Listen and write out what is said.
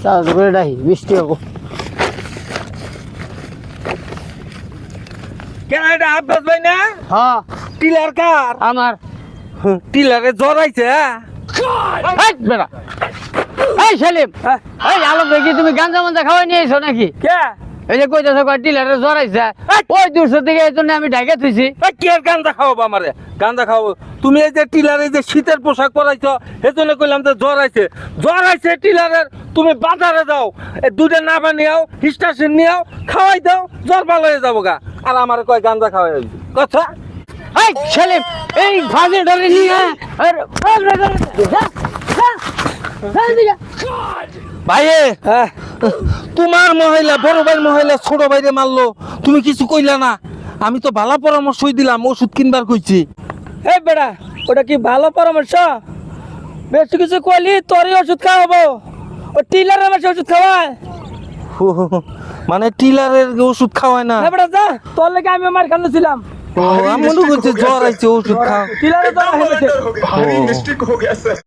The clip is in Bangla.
চার্জ করে ডাই বৃষ্টি হবো। কেন এটা আব্বাস ভাই না? হ্যাঁ টিলার কার? আমার। টিলারে জ্বর আইছে। এই বেটা, এই সেলিম, এই আলম দেখি তুমি গাঞ্জা মাঞ্জা খাওয়াই নিয়ে এসো নাকি? কে? এই যে কইতেছো ডিলারে জড়াইছে, ওই দূরশো থেকে এই জন্য আমি ঢাকে থুইছি। কে গান্দা খাওয়াবো আমারে? গান্দা খাওয়াবো তুমি? এই যে টিলারে যে শীতের পোশাক পরাইছো সেজন্য কইলাম যে জ্বর আইছে টিলারের। তুমি বাজারে যাও, এই দুধে না বানিয়াও হিস্টাসিন নিয়াও খাওয়াই দাও, জ্বর ভালো হয়ে যাবো গা। আর আমার কয় গান্দা খাওয়াই কথা। এই সেলিম, এই ফাঁকে ধরে নিয়ে ভাইয়ে, তোমার মহিলা বড় ভাই মহিলা ছোট ভাইরে মারলো, তুমি কিছু কইলা না। আমি তো ভালো পরামর্শই দিলাম, ওষুধ কিনবার কইছি। এই বেড়া, ওটা কি ভালো পরামর্শ? বেশি কিছু কইলি তোরই ওষুধ খাওয়াবো। ও টিলার আমার ওষুধ খাওয়ায়। মানে টিলারের ওষুধ খাওয়ায় না? হ্যাঁ বেড়া, যা, তোর লেগে আমি মার খান্নছিলাম। ও, আমি মনে করছি জ্বর আইছে ওষুধ খাও। টিলারে তো मिस्टेक हो गया सर।